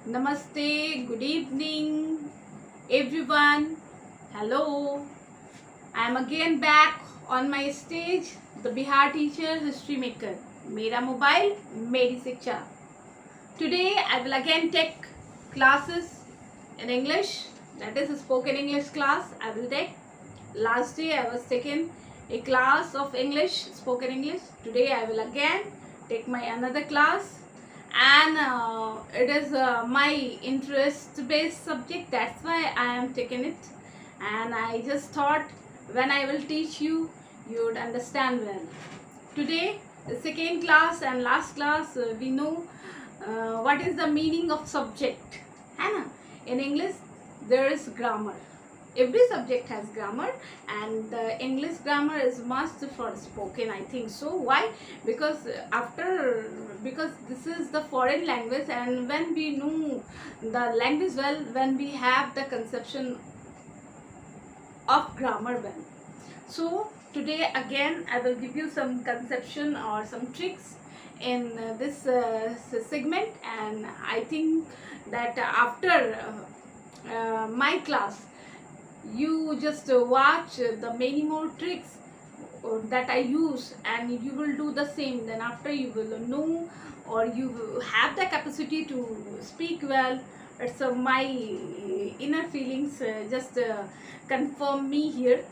Namaste, good evening, everyone. Hello, I am again back on my stage, the Bihar Teacher History Maker. मेरा mobile मेरी शिक्षा. Today I will again take classes in English, that is a spoken English class. I will take. Last day I was taking a class of English, spoken English. Today I will again take my another class, and it is my interest based subject, that's why I am taking it. And I just thought when I will teach you, you would understand well. Today the second class and last class, we know what is the meaning of subject, है ना. In English there is grammar. Every subject has grammar, and the English grammar is must for spoken, I think so. Why? Because this is the foreign language, and when we know the language well, when we have the conception of grammar well. So today again I will give you some conception or some tricks in this segment, and I think that after my class you just watch the many more tricks that I use, and you will do the same. Then after you will know, or you will have the capacity to speak well. It's my inner feelings just confirm me here.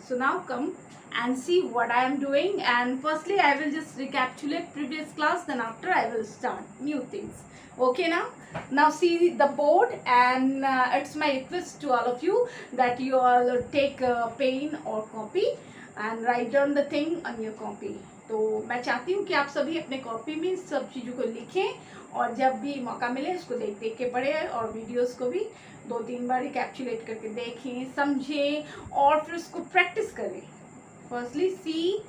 So now come and see what I am doing, and firstly I will just recapitulate previous class, then after I will start new things. Okay, now see the board, and it's my request to all of you that you all take a pen or copy and write down the thing on your copy. तो मैं चाहती हूँ कि आप सभी अपने copy में सब चीज़ों को लिखें, और जब भी मौका मिले इसको देख देख के पढ़ें, और वीडियोस को भी 2-3 बार रिकैप्चुलेट करके देखें, समझें, और फिर उसको प्रैक्टिस करें. Firstly see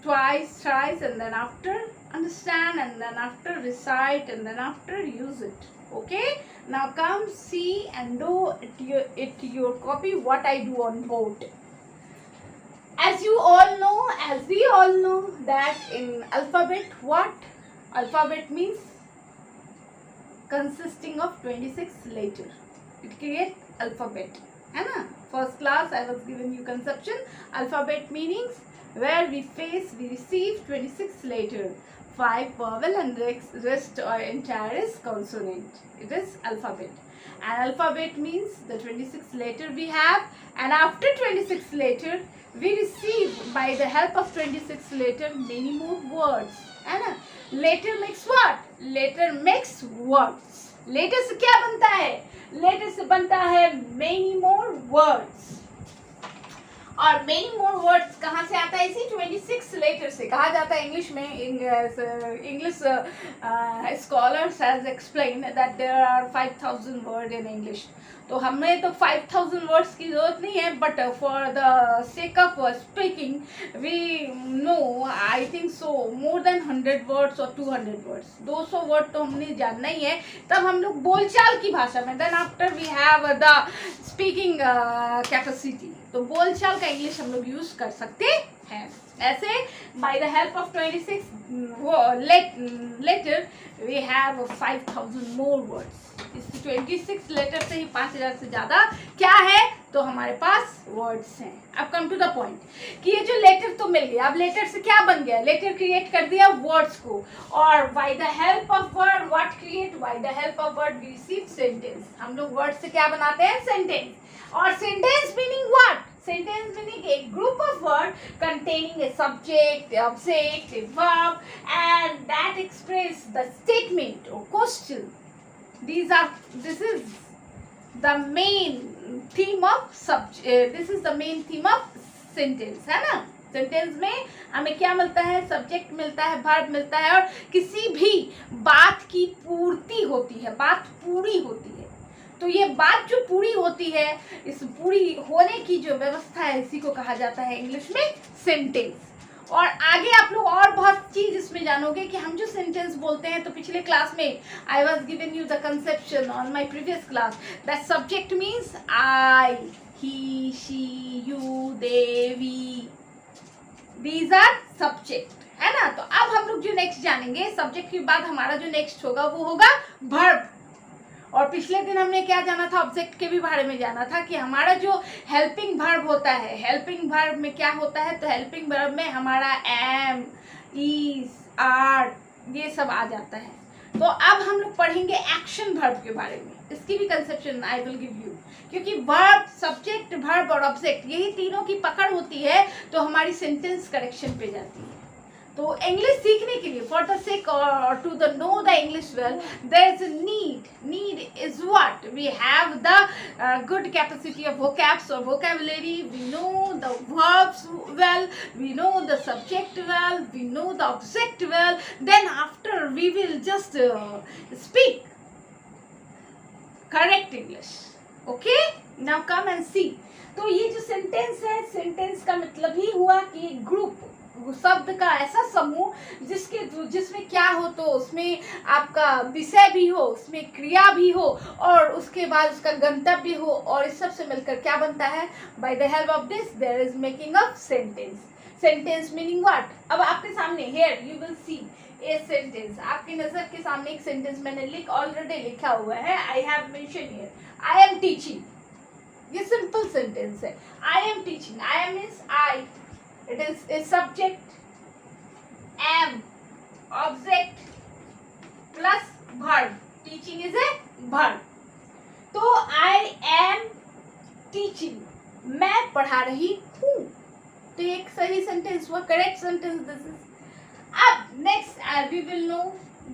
twice, thrice, and then after understand, and then after recite, and then after use it. Okay, now come see and do it your copy what I do on board. As you all know, as we all know, that in alphabet, what alphabet means? Consisting of 26 letters. It creates alphabet, है ना. First class I was giving you conception alphabet meanings, where we receive 26 letters, 5 vowel, and rest or entire is consonant. It is alphabet. And alphabet means the 26 letter we have, and after 26 letter we receive, by the help of 26 letter, many more words, है ना. Letter makes what? Letter makes words. Letter से क्या बनता है? Letter से बनता है many more words. और many more words कहाँ से आता है? इसी 26 लेटर से. कहा जाता है इंग्लिश में, English scholars has explained that there are 5,000 words in English. तो हमें तो 5,000 वर्ड्स की जरूरत नहीं है, but for the sake of speaking we know, I think so, more than 100 words और 200 वर्ड्स. 200 वर्ड तो हमने जानना ही है, तब हम लोग बोलचाल की भाषा में. Then after we have the speaking capacity. तो बोलचाल का इंग्लिश हम लोग यूज कर सकते हैं. ऐसे by the help of 26 letter we have 5,000 more words. इस 26 लेटर से ही 5,000 से ज्यादा क्या है, तो हमारे पास वर्ड्स हैं. अब कम टू द पॉइंट कि ये जो लेटर तो मिल गया, अब लेटर से क्या बन गया? लेटर क्रिएट कर दिया वर्ड्स को, और by the help of word what create? By the help of word we receive sentence. हम लोग वर्ड से क्या बनाते हैं? सेंटेंस. और sentence meaning what? Sentence meaning a group of words containing a subject, a object, a verb, and that express the statement or question. This is the main theme of this is the main theme of sentence, है ना. Sentence में हमें क्या मिलता है? Subject मिलता है, verb मिलता है, और किसी भी बात की पूर्ति होती है, बात पूरी होती है. तो ये बात जो पूरी होती है, इस पूरी होने की जो व्यवस्था है, इसी को कहा जाता है इंग्लिश में सेंटेंस. और आगे आप लोग और बहुत चीज इसमें जानोगे कि हम जो सेंटेंस बोलते हैं, तो पिछले क्लास में I was given you the conception on my previous class that subject means I, he, she, you, they, we. These are subject, है ना. तो अब हम लोग जो नेक्स्ट जानेंगे, सब्जेक्ट के बाद हमारा जो नेक्स्ट होगा वो होगा वर्ब. और पिछले दिन हमने क्या जाना था, ऑब्जेक्ट के भी बारे में जाना था कि हमारा जो हेल्पिंग वर्ब होता है, हेल्पिंग वर्ब में क्या होता है, तो हेल्पिंग वर्ब में हमारा एम, इज, आर ये सब आ जाता है। तो अब हम लोग पढ़ेंगे एक्शन वर्ब के बारे में, इसकी भी conception I will give you, क्योंकि वर्ब, सब्जेक्ट, वर्ब और ऑब्जेक्ट यही तीनों की पकड़ होती है तो हमारी सेंटेंस करेक्शन पे जाती है। तो इंग्लिश सीखने के लिए, फॉर द सेक और to the know the English well, there is need is what we have the good capacity of vocabs or vocabulary, we know the verbs well, we know the subject well, we know the object well, then after we will just speak correct English. Okay, now come and see. तो ये जो sentence है, sentence का मतलब ही हुआ कि group, शब्द का ऐसा समूह जिसमें क्या हो, तो उसमें आपका विषय भी हो, उसमें क्रिया भी हो और उसके बाद उसका गंतव्य हो, और इस सब से मिलकर क्या बनता है, by the help of this there is making a sentence. Sentence meaning what. अब आपके सामने here you will see a sentence, आपकी नजर के सामने एक सेंटेंस मैंने ऑलरेडी लिखा हुआ है. I have mention here I am teaching. ये सिंपल सेंटेंस है. I am teaching, I am means I, it is a subject, am, object plus verb. Teaching is a verb. तो I am teaching, मैं पढ़ा रही हूँ. तो एक सही सेंटेंस हुआ, करेक्ट सेंटेंस दिस इज. अब next we will know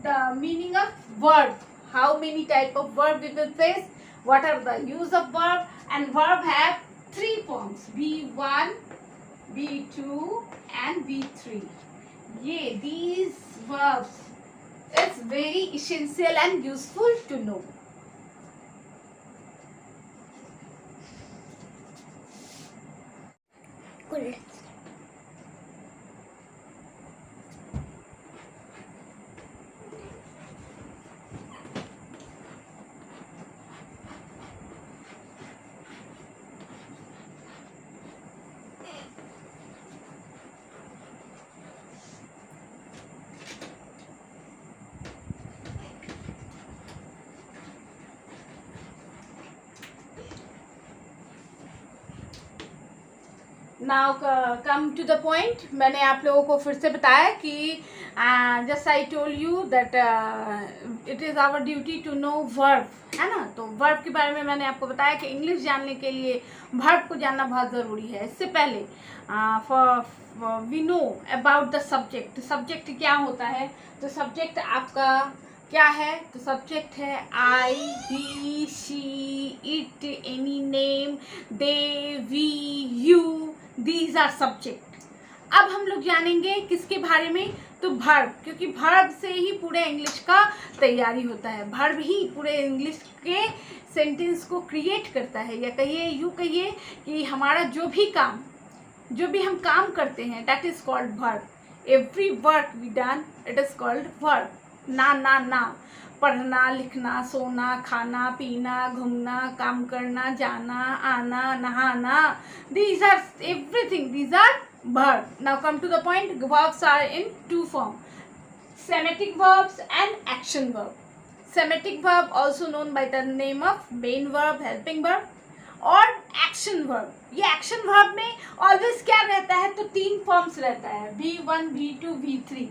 the meaning of verb. How many type of verb we will face, what are the use of verb, and verb have three forms, V1, V2 and V3. These verbs is very essential and useful to know. Cool. Now come to the point. मैंने आप लोगों को फिर से बताया कि just I told you that it is our duty to know verb, है ना. तो वर्ब के बारे में मैंने आपको बताया कि इंग्लिश जानने के लिए वर्ब को जानना बहुत ज़रूरी है. इससे पहले for we know about the subject. Subject क्या होता है, तो सब्जेक्ट आपका क्या है, तो सब्जेक्ट है I, he, she, it, any name, they, we, you, these are subject. अब हम लोग जानेंगे किसके बारे में, तो वर्ब, क्योंकि वर्ब से ही पूरे इंग्लिश का तैयारी होता है. वर्ब ही पूरे इंग्लिश के सेंटेंस को क्रिएट करता है, या कहिए यूँ कहिए कि हमारा जो भी हम काम करते हैं that is called verb. Every work we done it is called verb. ना पढ़ना, लिखना, सोना, खाना, पीना, घूमना, काम करना, जाना, आना, नहाना, these are everything, these are verb. Now come to the point. Verbs are in two form, Semitic verbs and action verb. Semitic verb also known by the name of main verb, helping verb और action verb. ये action verb में always क्या रहता है, तो तीन forms रहता है, V1, V2, V3.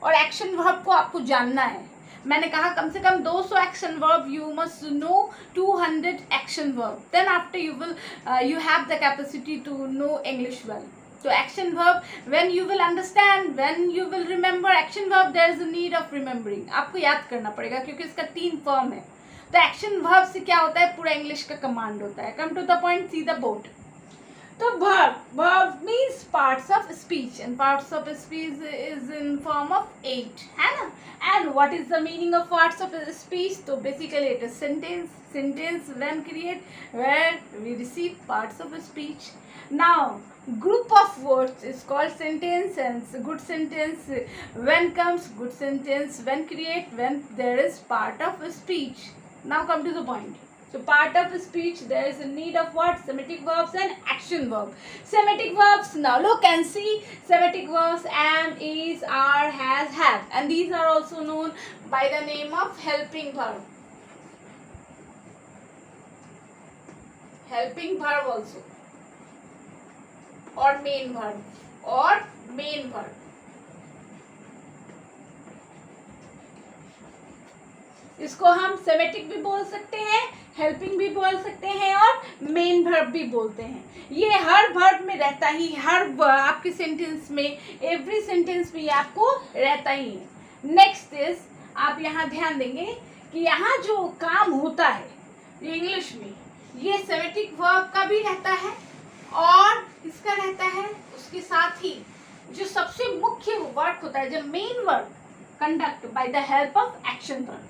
और एक्शन वर्ब को आपको जानना है. मैंने कहा कम से कम 200 action verb, you must know 200 action verb, then after you have the capacity to know English well. So action verb, when you will understand, when you will remember action verb, there is a need of remembering. आपको याद करना पड़ेगा क्योंकि इसका तीन form है. तो action verb से क्या होता है, पूरा इंग्लिश का कमांड होता है. Come to the point, see the board. तो verb means parts of speech, and parts of speech is in form of 8, है ना. and what is the meaning of parts of speech, तो basically it is sentence when create where we receive parts of speech. Now group of words is called sentence, and good sentence when comes, good sentence when create, when there is part of speech. Now come to the point. So part of speech, there is a need of what? Semitic verbs and action verb. Semitic verbs, now look and see. Semitic verbs am, is, are, has, have, and these are also known by the name of helping verb. helping verb also, or main verb, or main verb. इसको हम Semitic भी बोल सकते हैं, helping भी बोल सकते हैं और मेन वर्ब भी बोलते हैं। ये हर वर्ब में रहता ही, हर आपके सेंटेंस में, एवरी सेंटेंस में ये आपको रहता ही है। नेक्स्ट इज, आप यहाँ ध्यान देंगे कि यहाँ जो काम होता है इंग्लिश में, ये सेमेटिक वर्ब का भी रहता है और इसका रहता है, उसके साथ ही जो सबसे मुख्य वर्ब होता है, जब main verb conduct bye the help of action verb.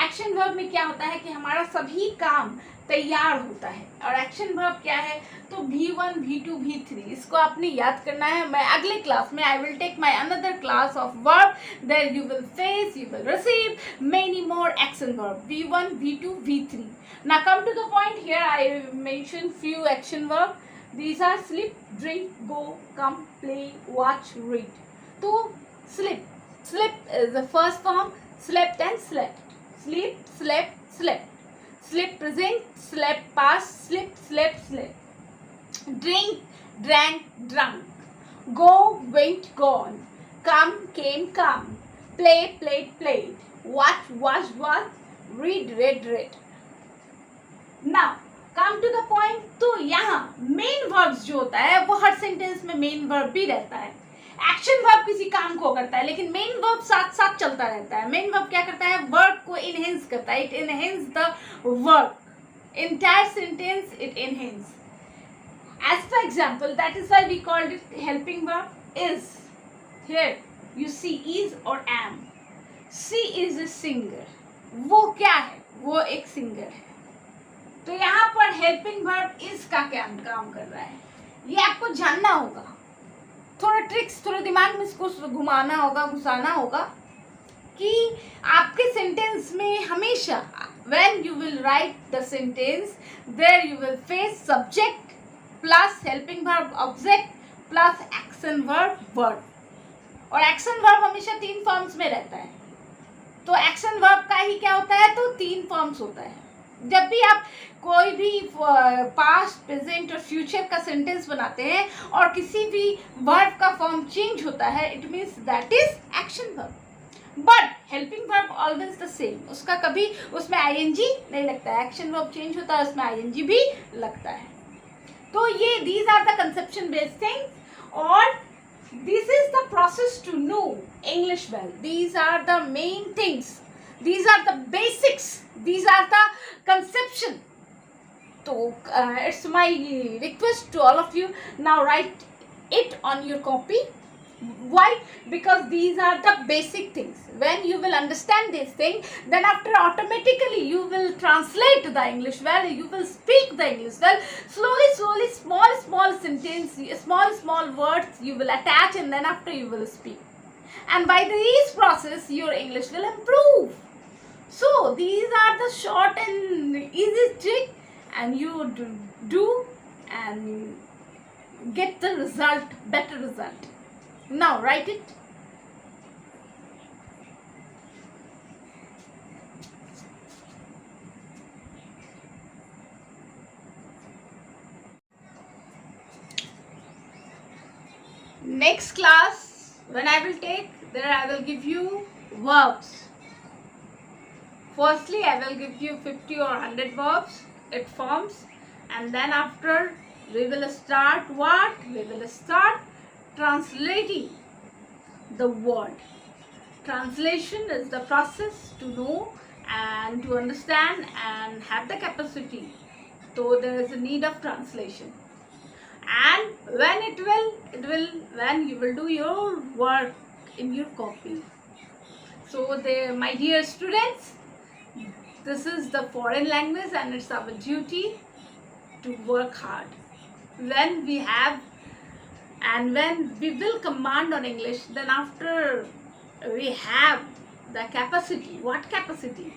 Action verb में क्या होता है कि हमारा सभी काम तैयार होता है। और एक्शन वर्ब क्या है, तो V1, V2, V3, इसको आपने याद करना है। मैं अगले क्लास में I will take my another class of verb, there you will face, you will receive many more action verb, V1, V2, V3. Now come to the point. Here I mentioned few action verb. These are sleep, drink, go, come, play, watch, read. तो sleep is the first form, slept and slept. Sleep, slept, slept. Sleep present, slept past, slept, slept, slept. Drink, drank, drunk. Go, went, gone. Come, came, come. Play, played, played. Watch, watched, watched. Read, read, read. Now come to the point. तो यहाँ main verbs जो होता है वो हर sentence में main verb भी रहता है। एक्शन वर्ब किसी काम को करता है, लेकिन मेन वर्ब साथ साथ चलता रहता है। मेन वर्ब क्या करता है, वर्ब को इनहेंस करता है, it enhance the verb, entire sentence it enhance. As for example, that is why we called it helping verb. Is, here you see is or am. She is a singer. वो क्या है, वो एक singer है। तो यहाँ पर helping verb is का क्या काम कर रहा है, ये आपको जानना होगा। थोड़ा ट्रिक्स, थोड़ा दिमाग में इसको घुमाना होगा, घुसाना होगा कि आपके सेंटेंस में हमेशा when you will write the sentence, there you will face subject plus helping verb object plus action verb verb. और एक्शन वर्ब हमेशा 3 फॉर्म्स में रहता है। तो एक्शन वर्ब का ही क्या होता है, तो 3 फॉर्म्स होता है। जब भी आप कोई भी पास्ट, प्रेजेंट और फ्यूचर का सेंटेंस बनाते हैं और किसी भी वर्ब का फॉर्म चेंज होता है, it means that is action verb. But helping verb always the same, उसका कभी उसमें आईएनजी नहीं लगता है। एक्शन वर्ब चेंज होता है, उसमें आईएनजी भी लगता है। तो ये these are the conception based things और this is the process to know English well. These are the main things, these are the basics, these are the conception. So it's my request to all of you, now write it on your copy. Why? Because these are the basic things. When you will understand this thing, then after automatically you will translate the English well, you will speak the English well. Slowly, small sentence, small words you will attach, and then after you will speak. And by this process, your English will improve. So these are the short and easy trick, and you do and get the result, better result. Now write it. Next class, when I will take, there I will give you verbs. Firstly, I will give you 50 or 100 verbs, it forms, and then after we will start what? We will start translating the word. Translation is the process to know and to understand and have the capacity. So there is a need of translation. And when when you will do your work in your copy. So my dear students, this is the foreign language and it's our duty to work hard. When we have and when we will command on English, then after we have the capacity. What capacity?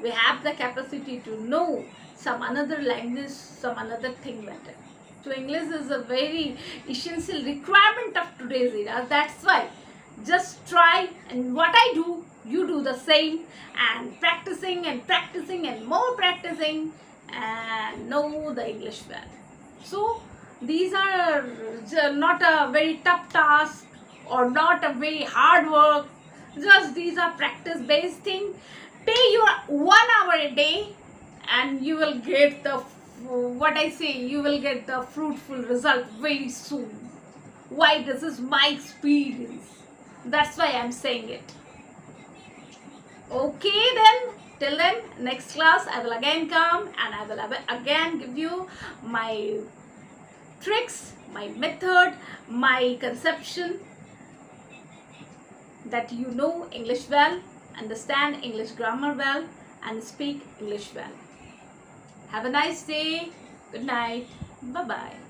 We have the capacity to know some another language, some another thing better. So English is a very essential requirement of today's era. That's why just try, and what I do, you do the same, and practicing and more practicing, and know the English well. So these are not a very tough task or not a very hard work. Just these are practice based thing. Pay your 1 hour a day and you will get the what I say, you will get the fruitful result very soon. Why? This is my experience. That's why I'm saying it. Okay then, till then, next class I will again come and I will again give you my tricks, my method, my conception, that you know English well, understand English grammar well, and speak English well. Have a nice day. Good night. Bye-bye.